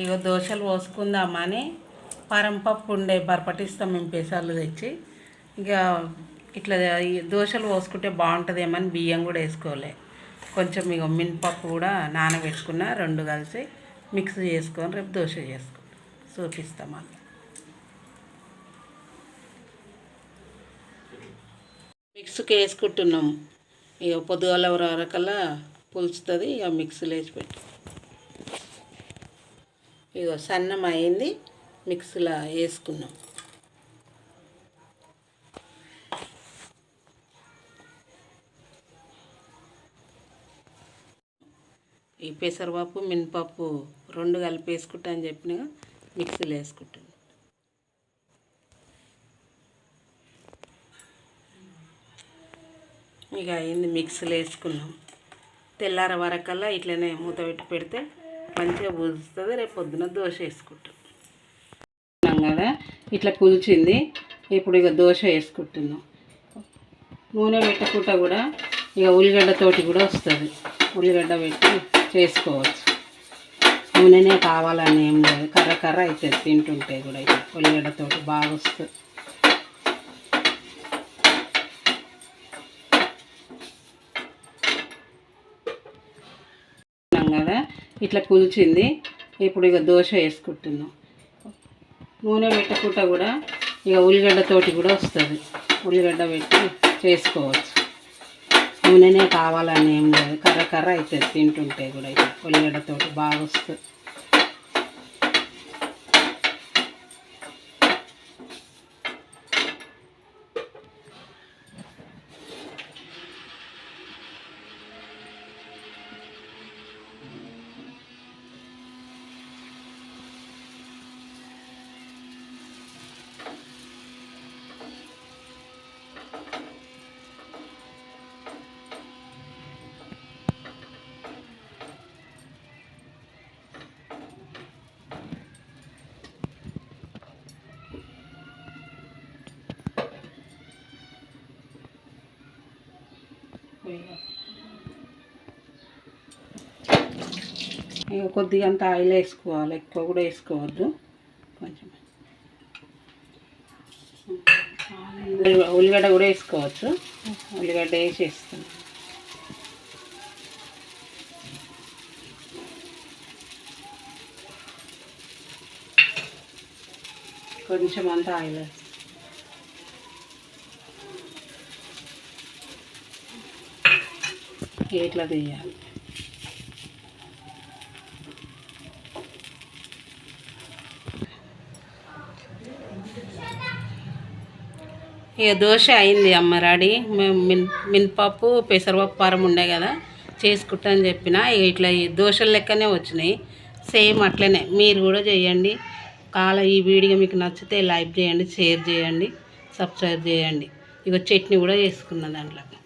ఇగో దోశలు పోసుకుందామని పరంపప్పు ఉండే బరపటిస్తాం మేము పెసర్లు తెచ్చి ఇక ఇట్లా దోశలు పోసుకుంటే బాగుంటుందేమని బియ్యం కూడా వేసుకోలే కొంచెం ఇక మినపప్పు కూడా నానబెట్టుకున్న రెండు కలిసి మిక్స్ చేసుకొని రేపు దోశ చేసుకుంటాం చూపిస్తాం అలా మిక్స్కి వేసుకుంటున్నాం ఇక పొద్దుగాల వరకల్లా పులుస్తుంది ఇక మిక్సీలో వేసి పెట్టి ఇక సన్నం అయింది మిక్సీలో వేసుకున్నాం ఈ పెసరపప్పు మినపప్పు రెండు కలిపి వేసుకుంటా అని చెప్పినగా మిక్సీలో వేసుకుంటాను ఇక అయింది మిక్సీలో వేసుకున్నాం తెల్లార వరకల్లా ఇట్లనే మూత పెట్టి పెడితే మంచిగా పులుస్తుంది రేపు పొద్దున దోశ వేసుకుంటాం కదా ఇట్లా పులిచింది ఇప్పుడు ఇక దోశ వేసుకుంటున్నాం నూనె పెట్టకుండా కూడా ఇక ఉల్లిగడ్డతోటి కూడా వస్తుంది ఉల్లిగడ్డ పెట్టి చేసుకోవచ్చు నూనెనే కావాలని ఏం లేదు కర్ర కర్ర అవుతుంది తింటుంటే కూడా ఇక ఉల్లిగడ్డతోటి బాగా వస్తుంది కదా ఇట్లా పులిచింది ఇప్పుడు ఇక దోశ వేసుకుంటున్నాం నూనె పెట్టకుండా కూడా ఇక ఉల్లిగడ్డతోటి కూడా వస్తుంది ఉల్లిగడ్డ పెట్టి చేసుకోవచ్చు నూనెనే కావాలని ఏం లేదు కర్ర కర్ర అవుతుంది తింటుంటే కూడా ఇక ఉల్లిగడ్డతోటి బాగా వస్తుంది ఇక కొద్దిగా అంత ఆయిల్ వేసుకోవాలి ఎక్కువ కూడా వేసుకోవద్దు కొంచెం ఉల్లిగడ్డ కూడా వేసుకోవచ్చు ఉల్లిగడ్డ వేసి వేస్తాను కొంచెం అంత ఆయిల్ ఇట్లా తీయాలి ఇక దోశ అయింది అమ్మ రెడీ మినపప్పు పెసరపప్పు పారం ఉండే కదా చేసుకుంటా అని చెప్పిన ఇట్లా దోశల లెక్కనే వచ్చినాయి సేమ్ అట్లనే మీరు కూడా చేయండి ఈ వీడియో మీకు నచ్చితే లైక్ చేయండి షేర్ చేయండి సబ్స్క్రైబ్ చేయండి ఇక చట్నీ కూడా చేసుకున్న దాంట్లో